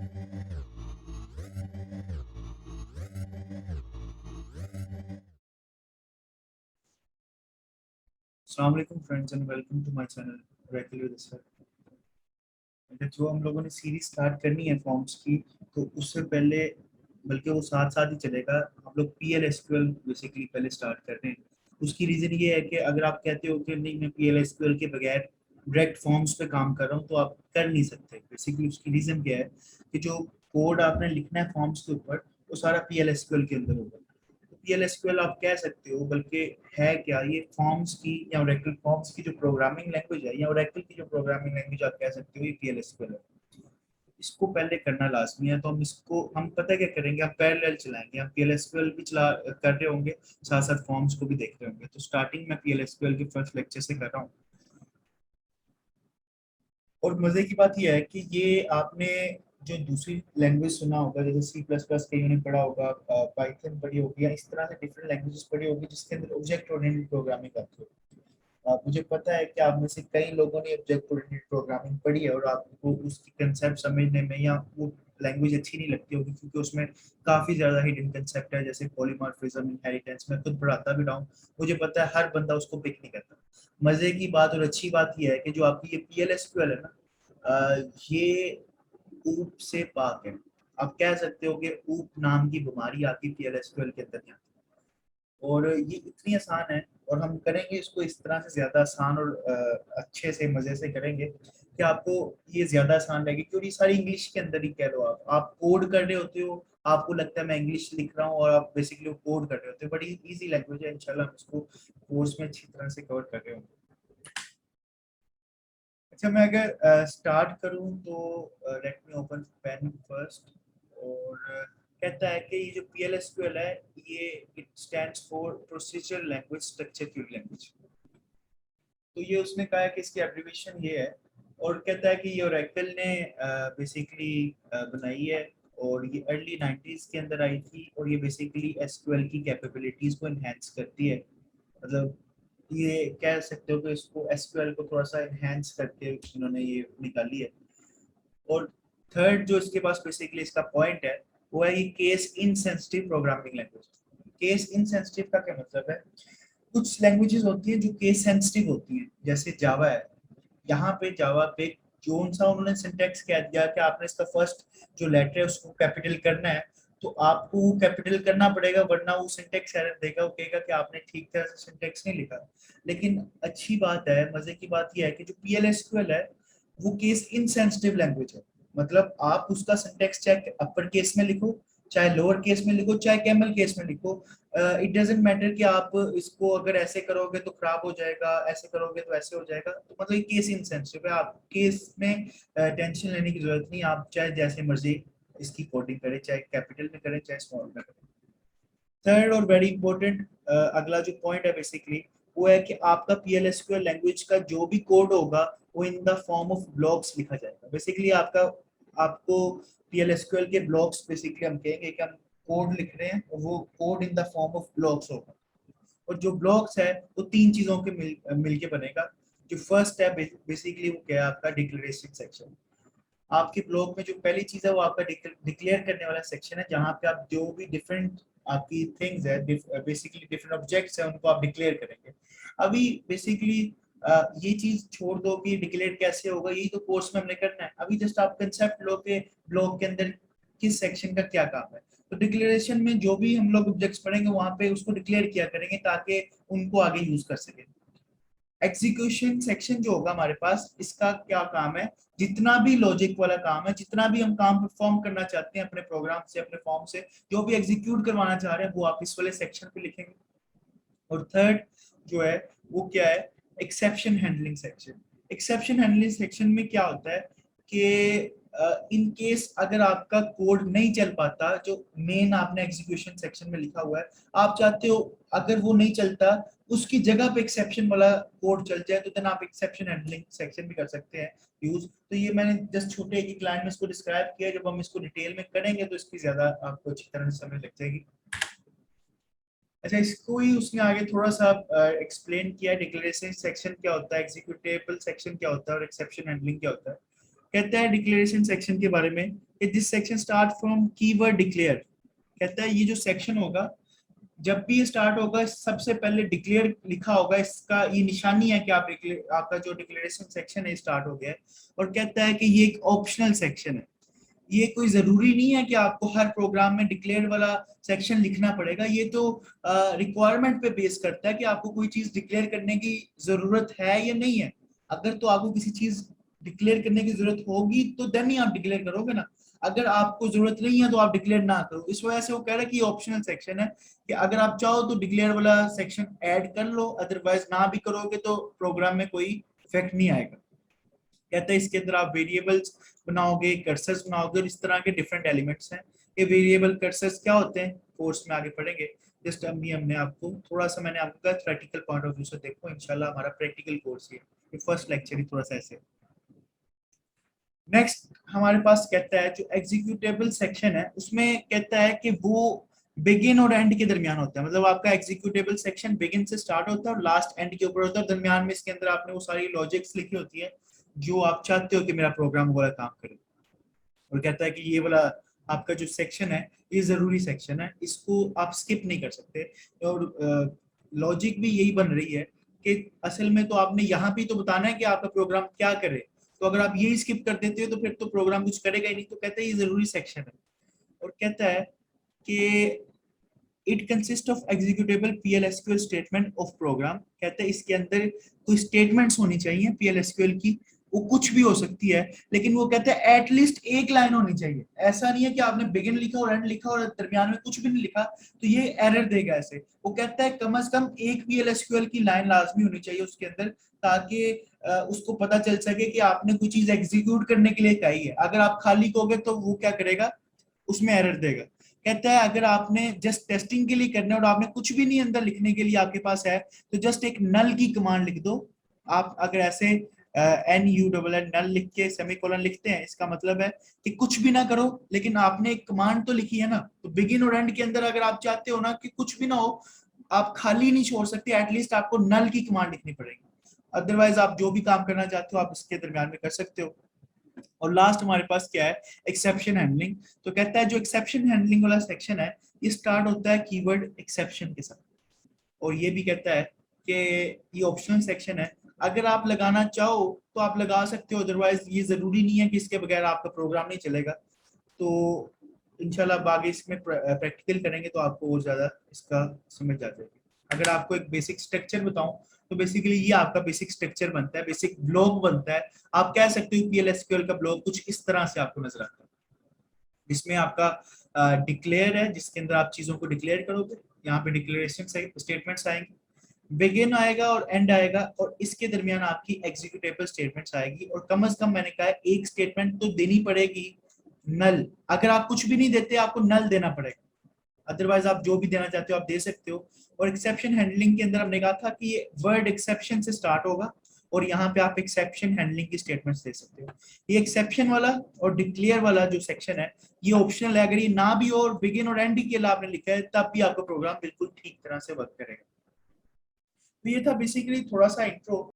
अस्सलाम वालेकुम friends and welcome to my channel regular research. जो हम लोगों ने सीरीज स्टार्ट करनी है फॉर्म्स की, तो उससे पहले बल्कि वो साथ साथ ही चलेगा। हम लोग पीएल एसक्यूएल बेसिकली पहले स्टार्ट कर रहे हैं। उसकी रीज़न ये है कि अगर आप कहते हो कि नहीं मैं पीएल एसक्यूएल के बगैर डायरेक्ट फॉर्म्स पे काम कर रहा हूँ, तो आप कर नहीं सकते। बेसिकली उसकी रीज़न क्या है कि जो कोड आपने लिखना है फॉर्म्स के ऊपर, वो सारा पीएल एसक्यूएल के अंदर होगा। पीएलएसक्यूएल आप कह सकते हो, बल्कि है क्या, ये फॉर्म्स की या ओरेकल फॉर्म्स की जो प्रोग्रामिंग लैंग्वेज है, या ओरेकल की जो प्रोग्रामिंग लैंग्वेज आप कह सकते हो, ये पीएलएसक्यूएल है। इसको पहले करना लाजमी है, तो हम पता क्या करेंगे, हम पैरेलल चलाएंगे। हम पीएलएसक्यूएल भी चला कर रहे होंगे, साथ साथ फॉर्म्स को भी देख रहे होंगे। तो स्टार्टिंग में पीएलएसक्यूएल के फर्स्ट लेक्चर से कर रहा हूँ। और मजे की बात यह है कि ये आपने जो दूसरी लैंग्वेज सुना होगा, जैसे सी प्लस प्लस का यूनिट पढ़ा होगा, पाइथन पढ़ी होगी, या इस तरह से डिफरेंट लैंग्वेजेस पढ़ी होगी जिसके अंदर ऑब्जेक्ट ओरिएंटेड प्रोग्रामिंग आती है। मुझे पता है कि आप में से कई लोगों ने ऑब्जेक्ट ओरिएंटेड प्रोग्रामिंग पढ़ी है और आपको उसकी कंसेप्ट समझने में या वो लैंग्वेज अच्छी नहीं लगती होगी, क्योंकि उसमें काफी ज्यादा हिडन कंसेप्ट है, जैसे पॉलीमॉर्फिज्म, इनहेरिटेंस। मैं खुद पढ़ाता भी रहा हूँ, मुझे पता है हर बंदा उसको पिक नहीं करता। मजे की बात और अच्छी बात यह है कि जो आपकी ये पीएलएसक्यूएल है ना, ये ऊप से पाक है। आप कह सकते हो कि ऊप नाम की बीमारी आपकी पीएलएसक्यूएल के अंदर नहीं आती। और ये इतनी आसान है, और हम करेंगे इसको इस तरह से ज्यादा आसान और अच्छे से मजे से करेंगे कि आपको ये ज्यादा आसान लगेगी। क्योंकि सारी इंग्लिश के अंदर ही कह लो, आप कोड कर रहे होते हो, आपको लगता है मैं इंग्लिश लिख रहा हूँ, और आप बेसिकली कोड कर रहे होते हो। बड़ी इजी लैंग्वेज है, इंशाल्लाह हम इसको कोर्स में अच्छी तरह से कवर कर रहे होंगे। अच्छा, मैं अगर स्टार्ट करूं तो let me open pen first. और कहता है कि ये जो पीएलएसक्यूएल है, ये it stands for procedural language structure query language. तो ये उसने कहा है कि इसकी एब्रिविएशन ये है। और कहता है कि ये ओरेकल ने बेसिकली बनाई है, और ये अर्ली 90s के अंदर आई थी। और ये बेसिकली एसक्यूएल की कैपेबिलिटीज को एनहेंस करती है। मतलब ये कह सकते हो कि इसको एसक्यूएल को थोड़ा सा एनहेंस करके इन्होंने ये निकाली है। और थर्ड जो इसके पास बेसिकली इसका पॉइंट है, वो है ये case insensitive programming language. Case insensitive का क्या मतलब है? कुछ लैंग्वेजेस होती हैं जो केस सेंसिटिव होती हैं, जैसे जावा है। यहाँ पे जावा पे कौन सा उन्होंने सिंटेक्स कह दिया कि आपने इसका फर्स्ट जो लेटर है उसको कैपिटल करना है, तो आपको वो कैपिटल करना पड़ेगा, वरना वो सिंटेक्स एरर देगा, वो कहेगा कि आपने ठीक तरह से सिंटेक्स नहीं लिखा। लेकिन अच्छी बात है, मजे की बात यह है कि जो पीएलएसक्यूएल है, वो केस इनसेंसिटिव लैंग्वेज है। मतलब आप उसका सिंटेक्स चाहे अपर केस में लिखो, चाहे लोअर केस में लिखो, चाहे कैमल केस में लिखो, इट डजेंट मैटर कि आप इसको अगर ऐसे करोगे तो खराब हो जाएगा, ऐसे करोगे तो ऐसे हो जाएगा। तो मतलब ये केस इंसेंसिटिव है, आप केस में टेंशन लेने की जरूरत नहीं। आप चाहे जैसे मर्जी इसकी कोडिंग करें, चाहे कैपिटल में करें चाहे स्मॉल में करें। थर्ड और वेरी इंपॉर्टेंट अगला जो पॉइंट है बेसिकली, वो है कि आपका पीएलएसक्यूएल लैंग्वेज का जो भी कोड होगा, वो in the form of blocks लिखा जाएगा। बेसिकली आपको पीएलएसक्यूएल के ब्लॉक्स बेसिकली हम कहेंगे कि हम कोड लिख रहे हैं, और वो code in the form of blocks होगा। और जो ब्लॉक्स है वो तीन चीजों के मिलके बनेगा। जो फर्स्ट है बेसिकली वो क्या है, आपका डिक्लेरेशन सेक्शन। आपके ब्लॉग में जो पहली चीज है वो आपका डिक्लेयर करने वाला सेक्शन है, जहाँ पे आप जो भी डिफरेंट आपकी थिंग्स है, बेसिकली डिफरेंट ऑब्जेक्ट्स है, उनको आप डिक्लेयर करेंगे। अभी बेसिकली ये चीज छोड़ दो कि डिक्लेयर कैसे होगा, यही तो कोर्स में हमने करना है। अभी जस्ट आप कंसेप्ट लो के ब्लॉग के अंदर किस सेक्शन का क्या काम है। तो डिक्लेरेशन में जो भी हम लोग ऑब्जेक्ट्स पढ़ेंगे, वहां पे उसको डिक्लेयर किया करेंगे ताकि उनको आगे यूज कर सके। एग्जीक्यूशन सेक्शन जो होगा हमारे पास, इसका क्या काम है? जितना भी लॉजिक वाला काम है, जितना भी हम काम परफॉर्म करना चाहते हैं अपने प्रोग्राम से, अपने फॉर्म से, जो भी एग्जीक्यूट करवाना चाह रहे हैं, वो आप इस वाले सेक्शन पे लिखेंगे। और थर्ड जो है वो क्या है? Exception handling section. Exception handling section में क्या होता है कि इन केस अगर आपका कोड नहीं चल पाता, जो मेन आपने एग्जीक्यूशन सेक्शन में लिखा हुआ है, आप चाहते हो अगर वो नहीं चलता, उसकी जगह पे एक्सेप्शन वाला कोड चल जाए, तो देन आप एक्सेप्शन हैंडलिंग सेक्शन भी कर सकते हैं यूज। तो ये मैंने जस्ट छोटे एक लाइन में इसको डिस्क्राइब किया। जब हम इसको डिटेल में करेंगे तो इसकी ज्यादा आपको अच्छी तरह से समझ लग जाएगी। अच्छा, इसको ही उसने आगे थोड़ा सा एक्सप्लेन किया, डिक्लेरेशन सेक्शन क्या होता है, एग्जीक्यूटेबल सेक्शन क्या होता है, और एक्सेप्शन हैंडलिंग क्या होता है। कहता है डिक्लेरेशन सेक्शन के बारे में कि this section start from keyword declare. कहता है ये जो सेक्शन होगा जब भी ये स्टार्ट होगा सबसे पहले डिक्लेयर लिखा होगा, इसका ये निशानी है कि आपका जो डिक्लेरेशन सेक्शन है स्टार्ट हो गया है। और कहता है कि ये एक ऑप्शनल सेक्शन है, ये कोई जरूरी नहीं है कि आपको हर प्रोग्राम में डिक्लेयर वाला सेक्शन लिखना पड़ेगा। ये तो रिक्वायरमेंट पे बेस करता है कि आपको कोई चीज डिक्लेयर करने की जरूरत है या नहीं है। अगर तो आपको किसी चीज डिक्लेयर करने की जरूरत होगी तो देन ही आप डिक्लेयर करोगे ना, अगर आपको जरूरत नहीं है तो आप डिक्लेयर ना करो। इस वजह से वो कह रहा है कि ऑप्शनल सेक्शन है, कि अगर आप चाहो तो डिक्लेयर वाला सेक्शन ऐड कर लो, अदरवाइज ना भी करोगे तो प्रोग्राम में कोई इफेक्ट नहीं आएगा। कहता है इसके अंदर आप वेरिएबल्स बनाओगे, कर्सर्स बनाओगे और इस तरह के डिफरेंट एलिमेंट्स हैं। ये वेरिएबल कर्सर्स क्या होते हैं कोर्स में आगे पढ़ेंगे। जस्ट अभी हमने आपको थोड़ा सा, मैंने आपको कहा प्रैक्टिकल पॉइंट ऑफ व्यू से देखो, इंशाल्लाह हमारा प्रैक्टिकल कोर्स है, ये फर्स्ट लेक्चर ही थोड़ा सा ऐसे। नेक्स्ट हमारे पास कहता है जो एग्जीक्यूटेबल सेक्शन है उसमें कहता है कि वो बिगिन और एंड के दरमियान होता है। मतलब आपका एग्जीक्यूटेबल सेक्शन बिगिन से स्टार्ट होता है और लास्ट एंड के ऊपर होता है, दरमियान में इसके अंदर आपने वो सारी लॉजिक्स लिखी होती है जो आप चाहते हो कि मेरा प्रोग्राम वाला काम करे। और कहता है कि ये वाला आपका जो सेक्शन है ये जरूरी सेक्शन है, इसको आप स्किप नहीं कर सकते। और लॉजिक भी यही बन रही है कि असल में तो आपने यहाँ भी तो बताना है कि आपका प्रोग्राम क्या करे, तो अगर आप यही स्किप कर देते हो तो फिर तो प्रोग्राम कुछ करेगा ही नहीं। तो कहता है ये जरूरी सेक्शन है। और कहता है कि it consist of executable PL/SQL statement of program. कहते हैं इसके अंदर कोई स्टेटमेंट्स होनी चाहिए PL/SQL की, वो कुछ भी हो सकती है, लेकिन वो कहते हैं एटलीस्ट एक लाइन होनी चाहिए। ऐसा नहीं है कि आपने बिगिन लिखा और एंड लिखा और दरमियान में कुछ भी नहीं लिखा तो ये एरर देगा ऐसे। वो कहता है कम से कम एक PL/SQL की लाइन लाजमी होनी चाहिए उसके अंदर, ताकि उसको पता चल सके कि आपने कोई चीज एग्जीक्यूट करने के लिए कही है। अगर आप खाली कहोगे तो वो क्या करेगा, उसमें एरर देगा। कहता है अगर आपने जस्ट टेस्टिंग के लिए करना है और आपने कुछ भी नहीं अंदर लिखने के लिए आपके पास है तो जस्ट एक नल की कमांड लिख दो। आप अगर ऐसे NULL नल लिख के सेमीकोलन लिखते हैं, इसका मतलब है कि कुछ भी ना करो लेकिन आपने एक कमांड तो लिखी है ना। तो बिगिन और एंड के अंदर अगर आप चाहते हो ना कि कुछ भी ना हो, आप खाली नहीं छोड़ सकते, एटलीस्ट आपको नल की कमांड लिखनी पड़ेगी। अदरवाइज आप जो भी काम करना चाहते हो आप इसके दरमियान में कर सकते हो। और लास्ट हमारे पास क्या है, एक्सेप्शन हैंडलिंग। तो कहता है जो एक्सेप्शन हैंडलिंग वाला सेक्शन है ये स्टार्ट होता है कीवर्ड एक्सेप्शन के साथ। और ये भी कहता है कि ये ऑप्शनल सेक्शन है, अगर आप लगाना चाहो तो आप लगा सकते हो, अदरवाइज ये जरूरी नहीं है कि इसके बगैर आपका प्रोग्राम नहीं चलेगा। तो इंशाल्लाह आगे इसमें प्रैक्टिकल करेंगे तो आपको और ज्यादा इसका समझ आ जाएगी। अगर आपको एक बेसिक स्ट्रक्चर बताऊं तो बेसिकली ये आपका बेसिक स्ट्रक्चर बनता है, बेसिक ब्लॉक बनता है। आप कह सकते हो PL/SQL का ब्लॉक कुछ इस तरह से आपको नजर आता है, जिसमें आपका डिक्लेयर है जिसके अंदर आप चीजों को डिक्लेयर करोगे, यहाँ पे डिक्लेरेशन स्टेटमेंट्स आएंगे, बिगिन आएगा और एंड आएगा, और इसके दरमियान आपकी एग्जीक्यूटेबल स्टेटमेंट्स आएगी। और कम से कम मैंने कहा है एक स्टेटमेंट तो देनी पड़ेगी नल। अगर आप कुछ भी नहीं देते आपको नल देना पड़ेगा, अदरवाइज आप जो भी देना चाहते हो आप दे सकते हो। और एक्सेप्शन हैंडलिंग के अंदर हमने कहा था कि ये वर्ड एक्सेप्शन से स्टार्ट होगा और यहाँ पे आप एक्सेप्शन हैंडलिंग की स्टेटमेंट्स दे सकते हो। ये एक्सेप्शन वाला और डिक्लेयर वाला जो सेक्शन है ये ऑप्शनल है, अगर ये ना भी हो और बिगिन और एंड के लिए आपने लिखा है तब भी आपका प्रोग्राम बिल्कुल ठीक तरह से वर्क करेगा। तो ये था बेसिकली थोड़ा सा इंट्रो